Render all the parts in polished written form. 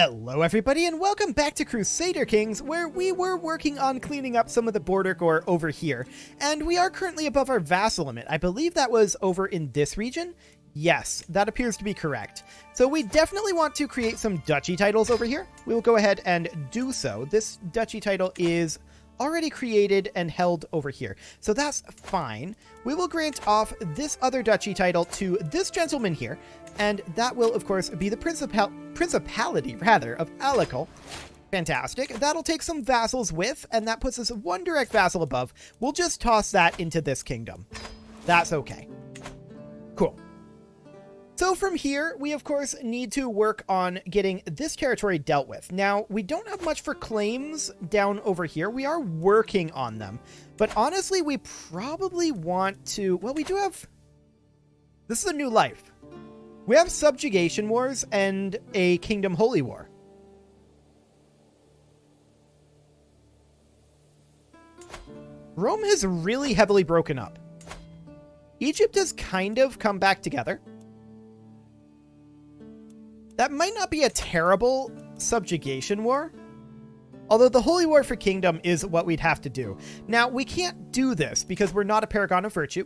Hello everybody and welcome back to Crusader Kings, where we were working on cleaning up some of the border gore over here, and we are currently above our vassal limit. I believe that was over in this region. Yes, that appears to be correct. So we definitely want to create some duchy titles over here. We will go ahead and do so. This duchy title is already created and held over here, so that's fine. We will grant off this other duchy title to this gentleman here, and that will of course be the principality of Alical. Fantastic. That'll take some vassals with, and that puts us one direct vassal above. We'll just toss that into this kingdom. That's okay. Cool. So from here, we of course need to work on getting this territory dealt with. Now, we don't have much for claims down over here. We are working on them. But honestly, we probably want to... Well, we do have... This is a new life. We have subjugation wars and a kingdom holy war. Rome has really heavily broken up. Egypt has kind of come back together. That might not be a terrible subjugation war, although the Holy War for Kingdom is what we'd have to do. Now, we can't do this because we're not a Paragon of Virtue.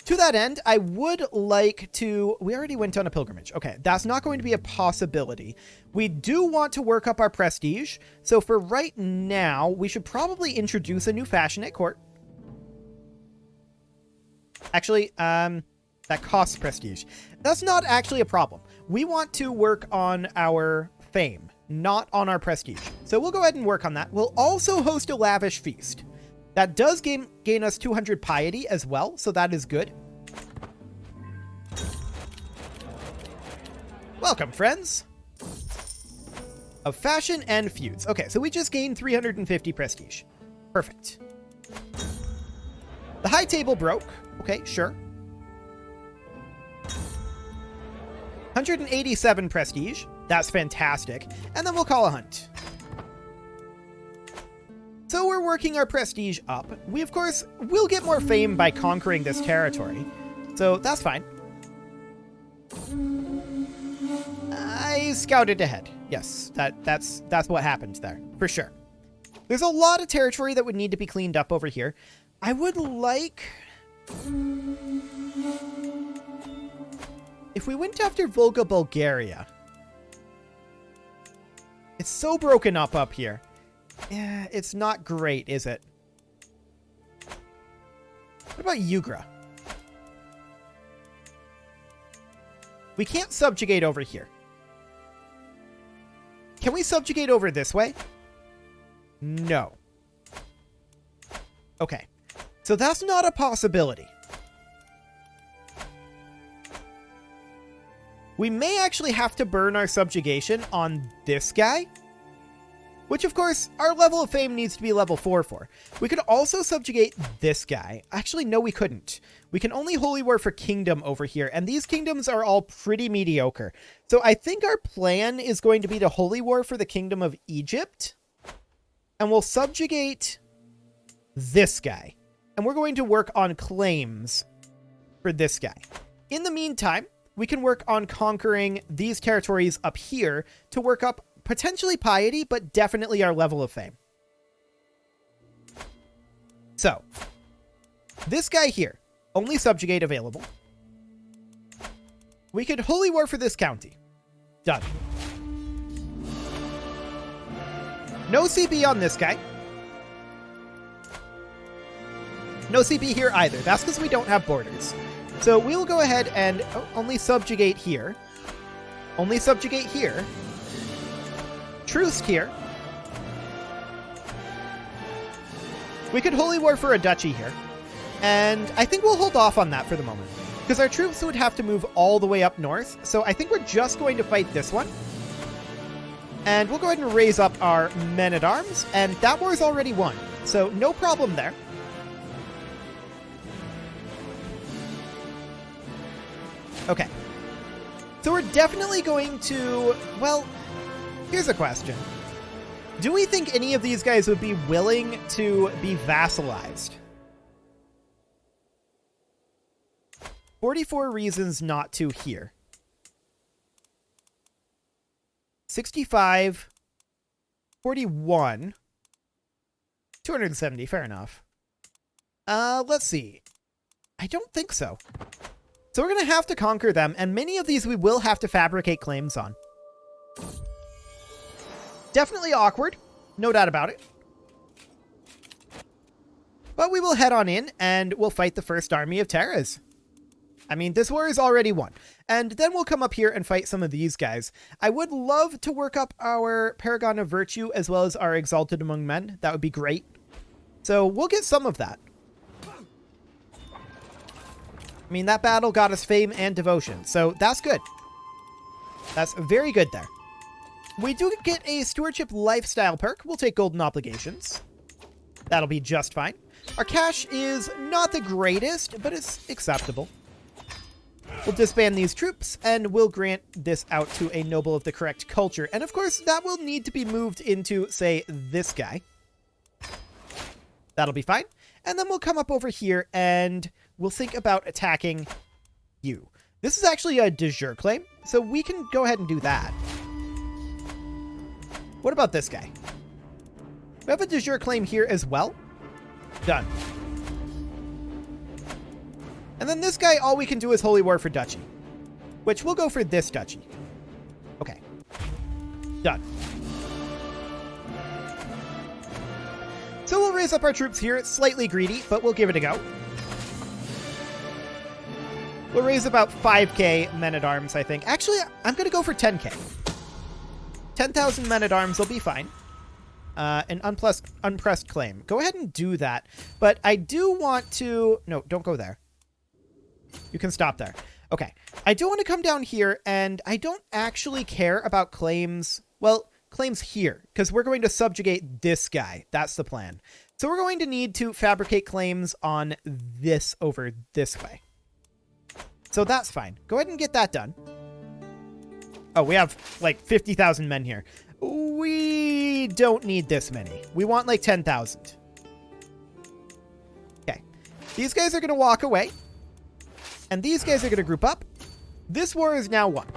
To that end, I would like to... We already went on a pilgrimage. Okay, that's not going to be a possibility. We do want to work up our prestige, so for right now, we should probably introduce a new fashion at court. Actually, that costs prestige. That's not actually a problem. We want to work on our fame, not on our prestige. So we'll go ahead and work on that. We'll also host a lavish feast. That does gain us 200 piety as well, so that is good. Welcome, friends. Of fashion and feuds. Okay, so we just gained 350 prestige. Perfect. The high table broke. Okay, sure. 187 prestige. That's fantastic. And then we'll call a hunt. So we're working our prestige up. We, of course, will get more fame by conquering this territory. So that's fine. I scouted ahead. Yes, that's what happened there, for sure. There's a lot of territory that would need to be cleaned up over here. I would like... If we went after Volga, Bulgaria... It's so broken up here. Yeah, it's not great, is it? What about Ugra? We can't subjugate over here. Can we subjugate over this way? No. Okay. So that's not a possibility. We may actually have to burn our subjugation on this guy. Which, of course, our level of fame needs to be level 4 for. We could also subjugate this guy. Actually, no, we couldn't. We can only Holy War for Kingdom over here, and these kingdoms are all pretty mediocre. So I think our plan is going to be to Holy War for the Kingdom of Egypt. And we'll subjugate this guy. And we're going to work on claims for this guy. In the meantime, we can work on conquering these territories up here to work up potentially piety, but definitely our level of fame. So, this guy here, only subjugate available. We could Holy War for this county. Done. No CB on this guy. No CB here either. That's because we don't have borders. So we'll go ahead and only subjugate here. Only subjugate here. Truce here. We could Holy War for a duchy here. And I think we'll hold off on that for the moment. Because our troops would have to move all the way up north. So I think we're just going to fight this one. And we'll go ahead and raise up our men-at-arms. And that war is already won. So no problem there. Okay. So we're definitely going to... Well... Here's a question. Do we think any of these guys would be willing to be vassalized? 44 reasons not to here. 65, 41, 270, fair enough. Let's see. I don't think so. So we're going to have to conquer them, and many of these we will have to fabricate claims on. Definitely awkward, no doubt about it. But we will head on in, and we'll fight the first army of Terras. I mean, this war is already won. And then we'll come up here and fight some of these guys. I would love to work up our Paragon of Virtue as well as our Exalted Among Men. That would be great. So we'll get some of that. I mean, that battle got us fame and devotion, so that's good. That's very good there. We do get a Stewardship lifestyle perk. We'll take Golden Obligations. That'll be just fine. Our cash is not the greatest, but it's acceptable. We'll disband these troops, and we'll grant this out to a noble of the correct culture. And of course, that will need to be moved into, say, this guy. That'll be fine. And then we'll come up over here, and we'll think about attacking you. This is actually a de jure claim, so we can go ahead and do that. What about this guy? We have a de jure claim here as well. Done. And then this guy, all we can do is Holy War for Duchy, which we'll go for this Duchy. Okay. Done. So we'll raise up our troops here. It's slightly greedy, but we'll give it a go. We'll raise about 5k men-at-arms, I think. Actually, I'm going to go for 10k. 10,000 men-at-arms will be fine. An unpressed claim. Go ahead and do that. But I do want to... No, don't go there. You can stop there. Okay. I do want to come down here, and I don't actually care about claims. Well, claims here, because we're going to subjugate this guy. That's the plan. So we're going to need to fabricate claims on this over this way. So that's fine. Go ahead and get that done. Oh, we have like 50,000 men here. We don't need this many. We want like 10,000. Okay. These guys are going to walk away. And these guys are going to group up. This war is now won.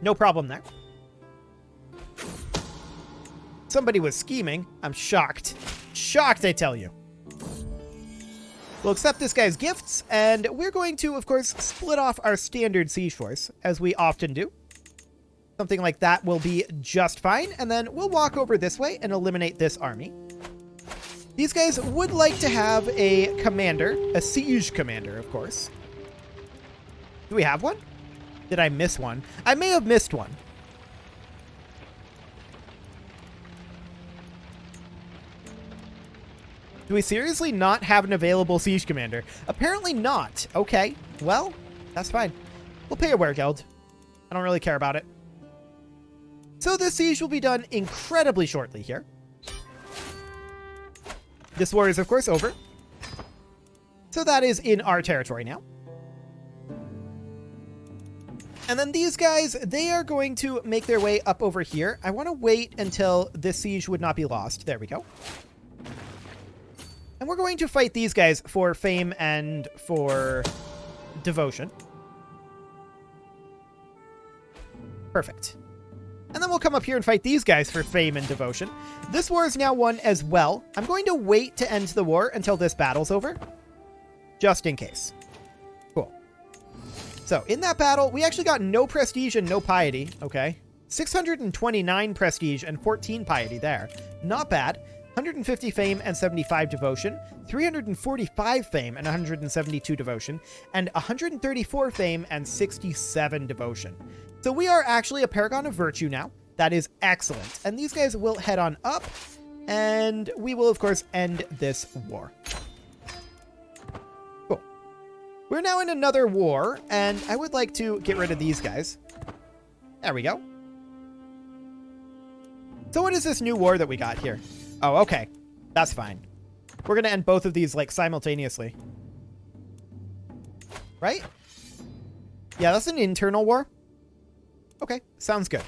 No problem there. Somebody was scheming. I'm shocked. Shocked, I tell you. We'll accept this guy's gifts, and we're going to, of course, split off our standard siege force, as we often do. Something like that will be just fine, and then we'll walk over this way and eliminate this army. These guys would like to have a commander, a siege commander, of course. Do we have one? Did I miss one? I may have missed one. Do we seriously not have an available siege commander? Apparently not. Okay, well, that's fine. We'll pay a weregild. I don't really care about it. So this siege will be done incredibly shortly here. This war is, of course, over. So that is in our territory now. And then these guys, they are going to make their way up over here. I want to wait until this siege would not be lost. There we go. And we're going to fight these guys for fame and for devotion. Perfect. And then we'll come up here and fight these guys for fame and devotion. This war is now won as well. I'm going to wait to end the war until this battle's over. Just in case. Cool. So, in that battle, we actually got no prestige and no piety. Okay. 629 prestige and 14 piety there. Not bad. 150 fame and 75 devotion, 345 fame and 172 devotion, and 134 fame and 67 devotion. So we are actually a Paragon of Virtue now. That is excellent. And these guys will head on up, and we will, of course, end this war. Cool. We're now in another war, and I would like to get rid of these guys. There we go. So what is this new war that we got here? Oh, okay. That's fine. We're going to end both of these, like, simultaneously. Right? Yeah, that's an internal war. Okay, sounds good.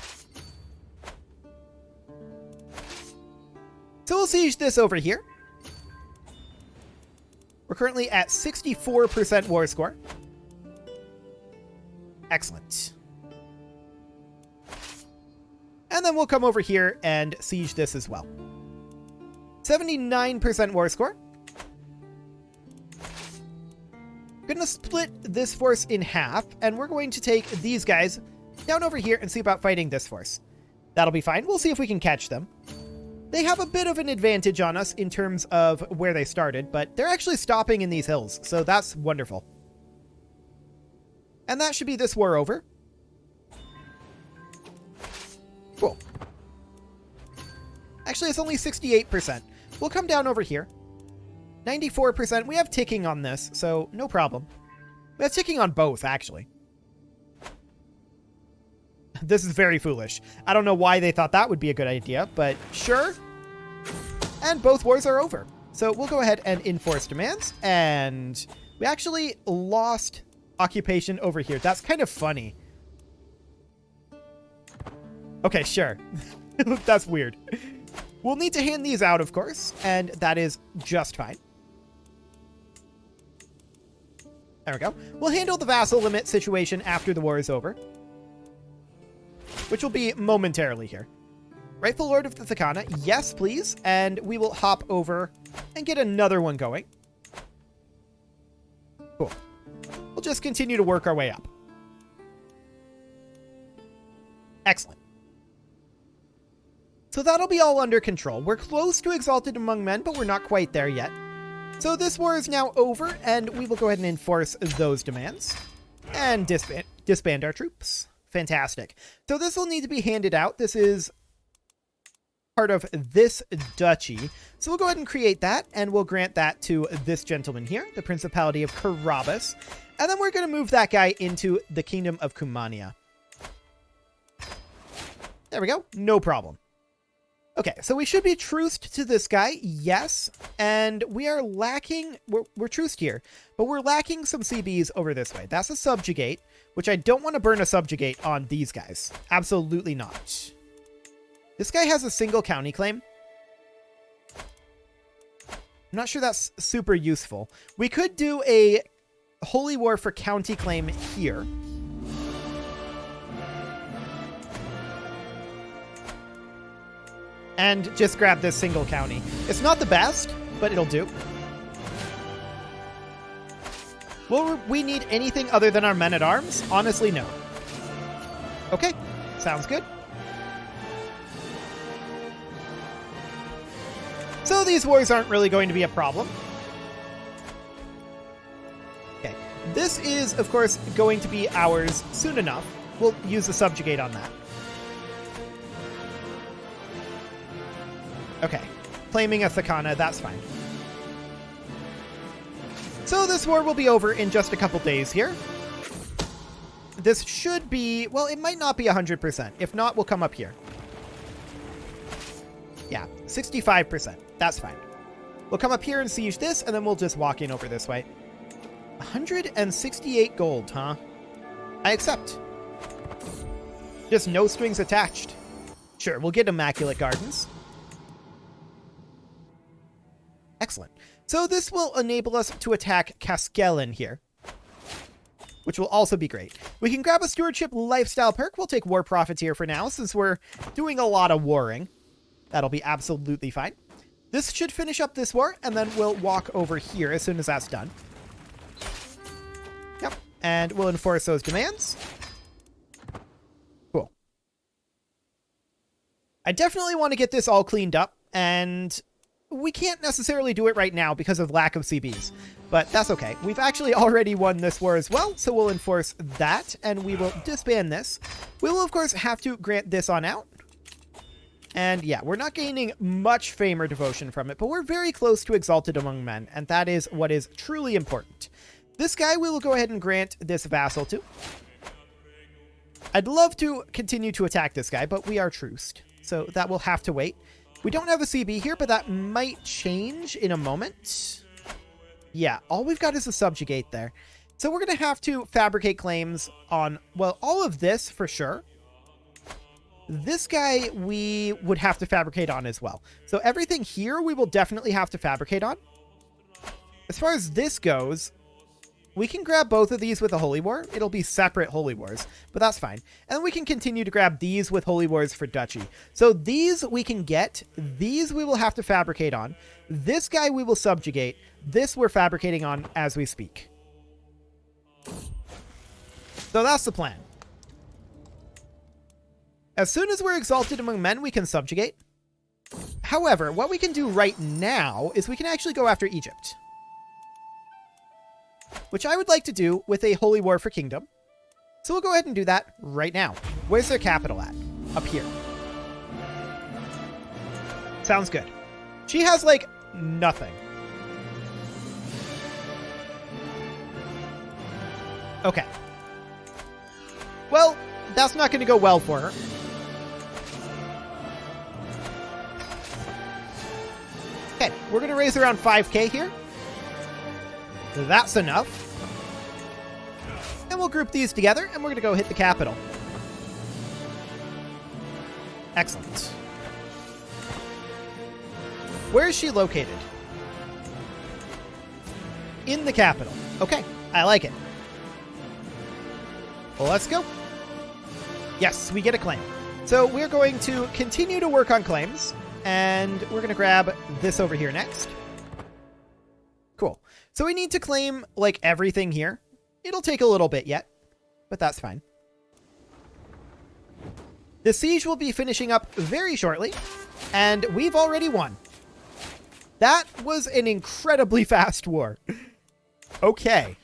So we'll siege this over here. We're currently at 64% war score. Excellent. And then we'll come over here and siege this as well. 79% war score. We're going to split this force in half, and we're going to take these guys down over here and see about fighting this force. That'll be fine. We'll see if we can catch them. They have a bit of an advantage on us in terms of where they started, but they're actually stopping in these hills, so that's wonderful. And that should be this war over. Cool. Actually, it's only 68%. We'll come down over here. 94%. We have ticking on this, so no problem. We have ticking on both, actually. This is very foolish. I don't know why they thought that would be a good idea, but sure. And both wars are over. So we'll go ahead and enforce demands. And we actually lost occupation over here. That's kind of funny. Okay, sure. That's weird. We'll need to hand these out, of course, and that is just fine. There we go. We'll handle the vassal limit situation after the war is over, which will be momentarily here. Rightful Lord of the Thakana, yes, please. And we will hop over and get another one going. Cool. We'll just continue to work our way up. Excellent. So that'll be all under control. We're close to Exalted Among Men, but we're not quite there yet. So this war is now over, and we will go ahead and enforce those demands. And disband our troops. Fantastic. So this will need to be handed out. This is part of this duchy. So we'll go ahead and create that, and we'll grant that to this gentleman here, the Principality of Carabas. And then we're going to move that guy into the Kingdom of Cumania. There we go. No problem. Okay, so we should be truced to this guy, yes, and we are lacking, we're truced here, but we're lacking some CBs over this way. That's a subjugate, which I don't want to burn a subjugate on these guys. Absolutely not. This guy has a single county claim. I'm not sure that's super useful. We could do a holy war for county claim here. And just grab this single county. It's not the best, but it'll do. Will we need anything other than our men-at-arms? Honestly, no. Okay, sounds good. So these wars aren't really going to be a problem. Okay, this is, of course, going to be ours soon enough. We'll use the subjugate on that. Okay, claiming a Thakana, that's fine. So this war will be over in just a couple days here. This should be, well, it might not be 100%. If not, we'll come up here. Yeah, 65%. That's fine. We'll come up here and siege this, and then we'll just walk in over this way. 168 gold, huh? I accept. Just no strings attached. Sure, we'll get Immaculate Gardens. Excellent. So this will enable us to attack Caskellen here, which will also be great. We can grab a Stewardship lifestyle perk. We'll take War Profiteer for now, since we're doing a lot of warring. That'll be absolutely fine. This should finish up this war, and then we'll walk over here as soon as that's done. Yep, and we'll enforce those demands. Cool. I definitely want to get this all cleaned up, and we can't necessarily do it right now because of lack of CBs, but that's okay. We've actually already won this war as well, so we'll enforce that, and we will disband this. We will, of course, have to grant this on out. And yeah, we're not gaining much fame or devotion from it, but we're very close to Exalted Among Men, and that is what is truly important. This guy we will go ahead and grant this vassal to. I'd love to continue to attack this guy, but we are truced, so that will have to wait. We don't have a CB here, but that might change in a moment. Yeah, all we've got is a subjugate there. So we're going to have to fabricate claims on, well, all of this for sure. This guy we would have to fabricate on as well. So everything here we will definitely have to fabricate on. As far as this goes, We can grab both of these with a Holy War. It'll be separate Holy Wars, but that's fine. And then we can continue to grab these with Holy Wars for Duchy. So these we can get. These we will have to fabricate on. This guy we will subjugate. This we're fabricating on as we speak. So that's the plan. As soon as we're exalted among men, we can subjugate. However, what we can do right now is we can actually go after Egypt, which I would like to do with a Holy War for Kingdom. So we'll go ahead and do that right now. Where's their capital at? Up here. Sounds good. She has, like, nothing. Okay. Well, that's not going to go well for her. Okay, we're going to raise around 5k here. That's enough. And we'll group these together, and we're going to go hit the capital. Excellent. Where is she located? In the capital. Okay, I like it. Well, let's go. Yes, we get a claim. So we're going to continue to work on claims, and we're going to grab this over here next. Cool. So we need to claim, like, everything here. It'll take a little bit yet, but that's fine. The siege will be finishing up very shortly, and we've already won. That was an incredibly fast war. Okay.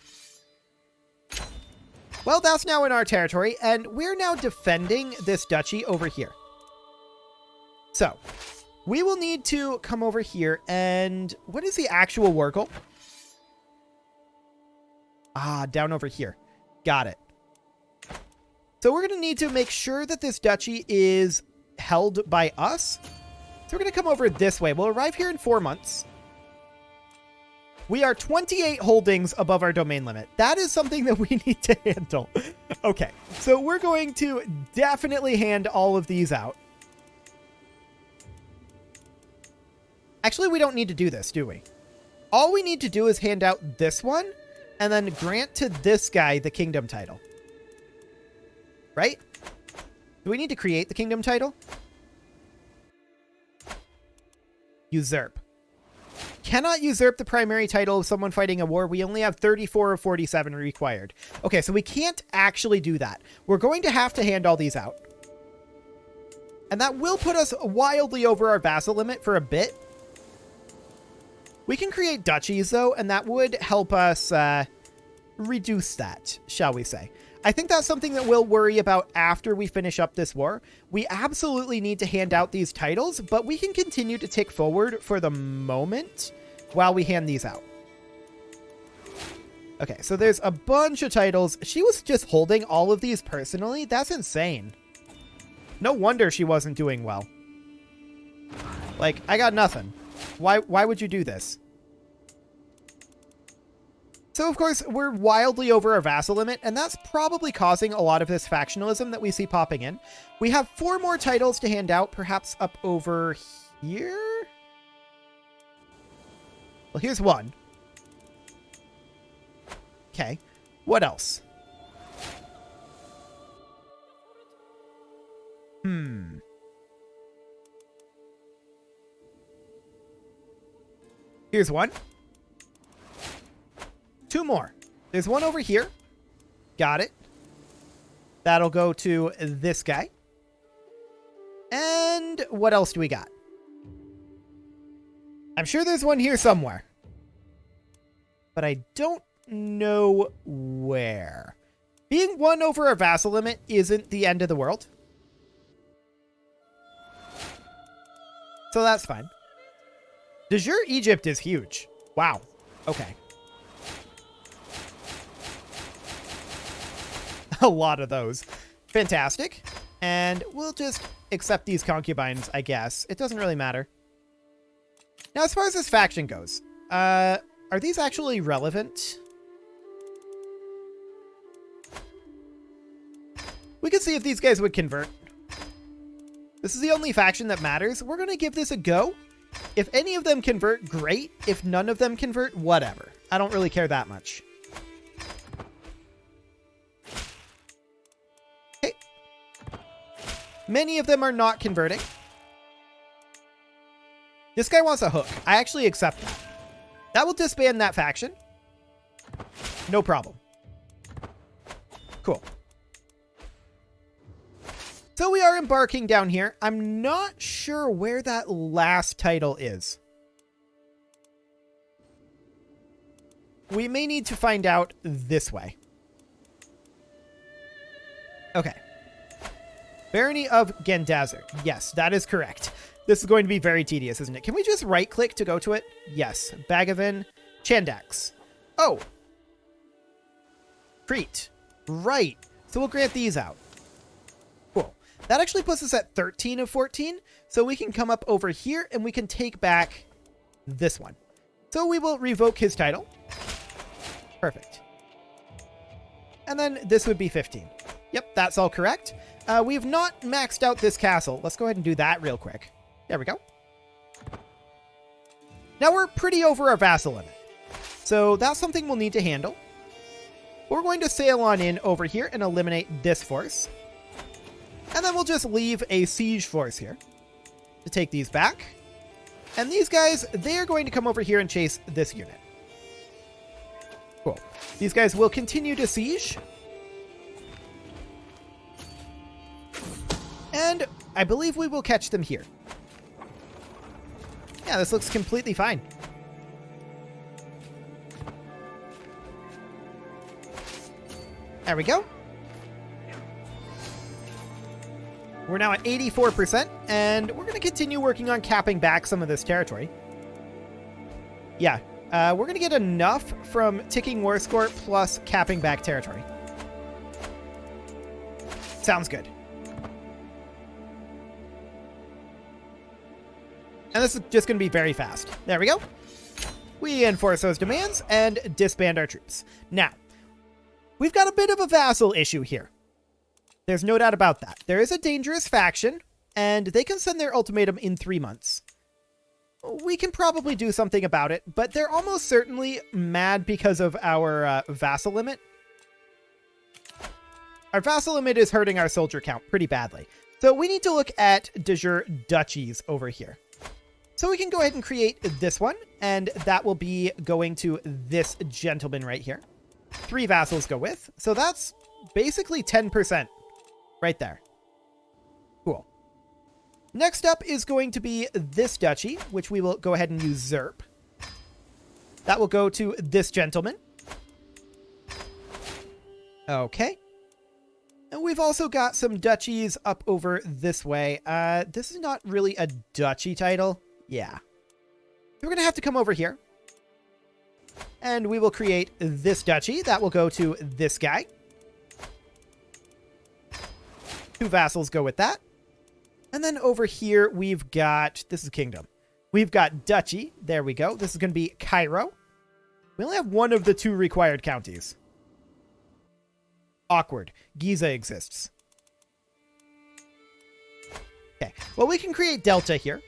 Well, that's now in our territory, and we're now defending this duchy over here. So, we will need to come over here, and what is the actual war goal? Ah, down over here. Got it. So we're going to need to make sure that this duchy is held by us. So we're going to come over this way. We'll arrive here in 4 months. We are 28 holdings above our domain limit. That is something that we need to handle. Okay, so we're going to definitely hand all of these out. Actually, we don't need to do this, do we? All we need to do is hand out this one and then grant to this guy the kingdom title. Right? Do we need to create the kingdom title? Usurp. Cannot usurp the primary title of someone fighting a war. We only have 34 of 47 required. Okay, so we can't actually do that. We're going to have to hand all these out. And that will put us wildly over our vassal limit for a bit. We can create duchies, though, and that would help us reduce that, shall we say. I think that's something that we'll worry about after we finish up this war. We absolutely need to hand out these titles, but we can continue to tick forward for the moment while we hand these out. Okay, so there's a bunch of titles. She was just holding all of these personally. That's insane. No wonder she wasn't doing well. Like, I got nothing. Why would you do this? So, of course, we're wildly over our vassal limit, and that's probably causing a lot of this factionalism that we see popping in. We have 4 more titles to hand out, perhaps up over here? Well, here's one. Okay. What else? Here's one. 2 more. There's one over here. Got it. That'll go to this guy. And what else do we got? I'm sure there's one here somewhere, but I don't know where. Being 1 over our vassal limit isn't the end of the world. So that's fine. De jure Egypt is huge. Wow. Okay. A lot of those. Fantastic. And we'll just accept these concubines, I guess. It doesn't really matter. Now, as far as this faction goes, are these actually relevant? We can see if these guys would convert. This is the only faction that matters. We're going to give this a go. If any of them convert, great. If none of them convert, whatever. I don't really care that much. Many of them are not converting. This guy wants a hook. I actually accept that. That will disband that faction. No problem. Cool. So we are embarking down here. I'm not sure where that last title is. We may need to find out this way. Okay. Barony of Gendazar. Yes, that is correct. This is going to be very tedious, isn't it? Can we just right-click to go to it? Yes. Bagavan. Chandax. Oh. Crete. Right. So we'll grant these out. Cool. That actually puts us at 13 of 14. So we can come up over here and we can take back this one. So we will revoke his title. Perfect. And then this would be 15. Yep, that's all correct. We have not maxed out this castle. Let's go ahead and do that real quick. There we go. Now we're pretty over our vassal limit. So that's something we'll need to handle. We're going to sail on in over here and eliminate this force. And then we'll just leave a siege force here to take these back. And these guys, they're going to come over here and chase this unit. Cool. These guys will continue to siege. And I believe we will catch them here. Yeah, this looks completely fine. There we go. We're now at 84%, and we're going to continue working on capping back some of this territory. Yeah, we're going to get enough from ticking war score plus capping back territory. Sounds good. And this is just going to be very fast. There we go. We enforce those demands and disband our troops. Now, we've got a bit of a vassal issue here. There's no doubt about that. There is a dangerous faction, and they can send their ultimatum in 3 months. We can probably do something about it, but they're almost certainly mad because of our vassal limit. Our vassal limit is hurting our soldier count pretty badly. So we need to look at de jure duchies over here. So we can go ahead and create this one, and that will be going to this gentleman right here. 3 vassals go with. So that's basically 10% right there. Cool. Next up is going to be this duchy, which we will go ahead and usurp. That will go to this gentleman. Okay. And we've also got some duchies up over this way. This is not really a duchy title. Yeah. So we're going to have to come over here. And we will create this duchy. That will go to this guy. 2 vassals go with that. And then over here, we've got... This is kingdom. We've got duchy. There we go. This is going to be Cairo. We only have 1 of the 2 required counties. Awkward. Giza exists. Okay. Well, we can create Delta here.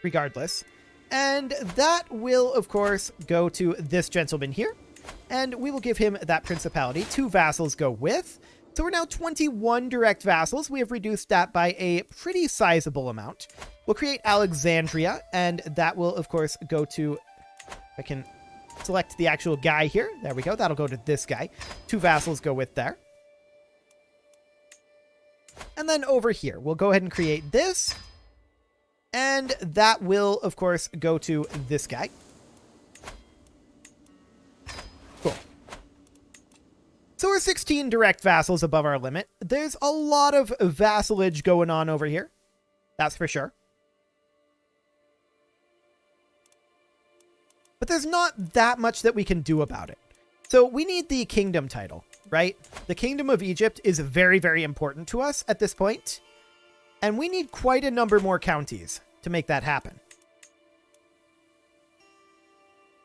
Regardless. And that will, of course, go to this gentleman here. And we will give him that principality. 2 vassals go with. So we're now 21 direct vassals. We have reduced that by a pretty sizable amount. We'll create Alexandria. And that will, of course, go to... I can select the actual guy here. There we go. That'll go to this guy. 2 vassals go with there. And then over here, we'll go ahead and create this. And that will, of course, go to this guy. Cool. So we're 16 direct vassals above our limit. There's a lot of vassalage going on over here. That's for sure. But there's not that much that we can do about it. So we need the kingdom title, right? The Kingdom of Egypt is very, very important to us at this point. And we need quite a number more counties to make that happen.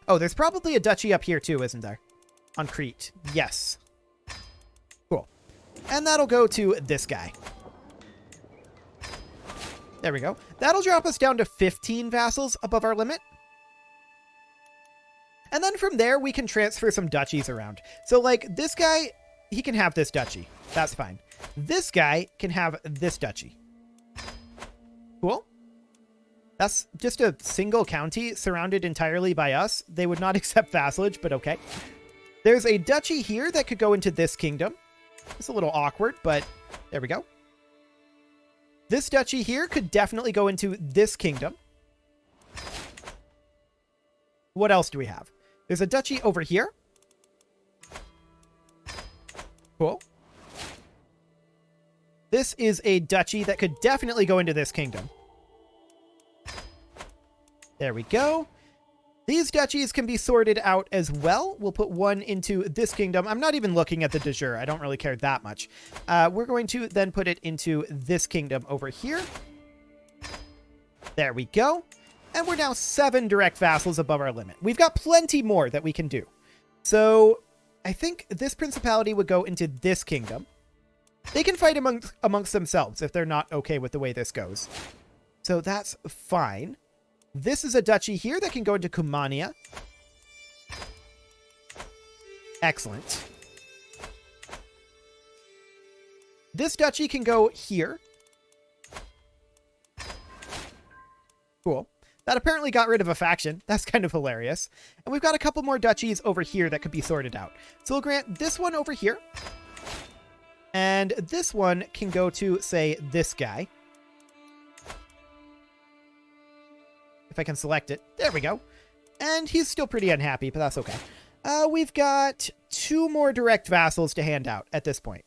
Oh, there's probably a duchy up here too, isn't there? On Crete. Yes. Cool. And that'll go to this guy. There we go. That'll drop us down to 15 vassals above our limit. And then from there, we can transfer some duchies around. So like this guy, he can have this duchy. That's fine. This guy can have this duchy. Cool. That's just a single county surrounded entirely by us. They would not accept vassalage, but okay. There's a duchy here that could go into this kingdom. It's a little awkward, but there we go. This duchy here could definitely go into this kingdom. What else do we have? There's a duchy over here. Cool. This is a duchy that could definitely go into this kingdom. There we go. These duchies can be sorted out as well. We'll put one into this kingdom. I'm not even looking at the de jure. I don't really care that much. We're going to then put it into this kingdom over here. There we go. And we're now 7 direct vassals above our limit. We've got plenty more that we can do. So I think this principality would go into this kingdom. They can fight amongst themselves if they're not okay with the way this goes. So that's fine. This is a duchy here that can go into Cumania. Excellent. This duchy can go here. Cool. That apparently got rid of a faction. That's kind of hilarious. And we've got a couple more duchies over here that could be sorted out. So we'll grant this one over here. And this one can go to, say, this guy. If I can select it. There we go. And he's still pretty unhappy, but that's okay. We've got 2 more direct vassals to hand out at this point.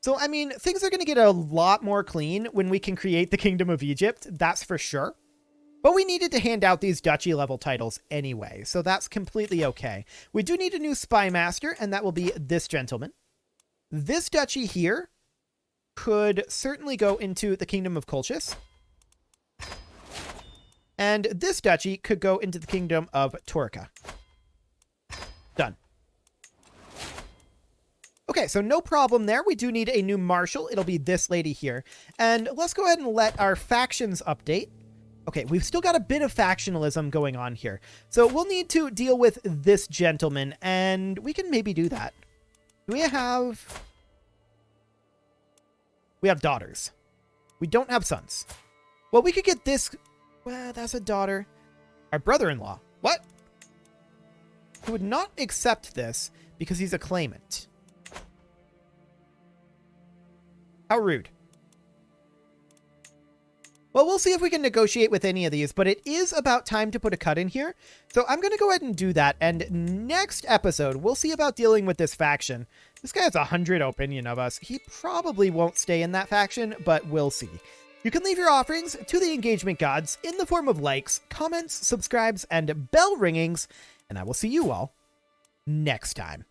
So, I mean, things are going to get a lot more clean when we can create the Kingdom of Egypt. That's for sure. But we needed to hand out these duchy level titles anyway, so that's completely okay. We do need a new spy master, and that will be this gentleman. This duchy here could certainly go into the Kingdom of Colchis. And this duchy could go into the Kingdom of Torca. Done. Okay, so no problem there. We do need a new marshal. It'll be this lady here. And let's go ahead and let our factions update. Okay, we've still got a bit of factionalism going on here. So we'll need to deal with this gentleman, and we can maybe do that. Do we have... We have daughters. We don't have sons. Well, we could get this... Well, that's a daughter. Our brother-in-law. What? He would not accept this because he's a claimant. How rude. Well, we'll see if we can negotiate with any of these, but it is about time to put a cut in here. So I'm going to go ahead and do that. And next episode, we'll see about dealing with this faction. This guy has 100 opinion of us. He probably won't stay in that faction, but we'll see. You can leave your offerings to the engagement gods in the form of likes, comments, subscribes, and bell ringings. And I will see you all next time.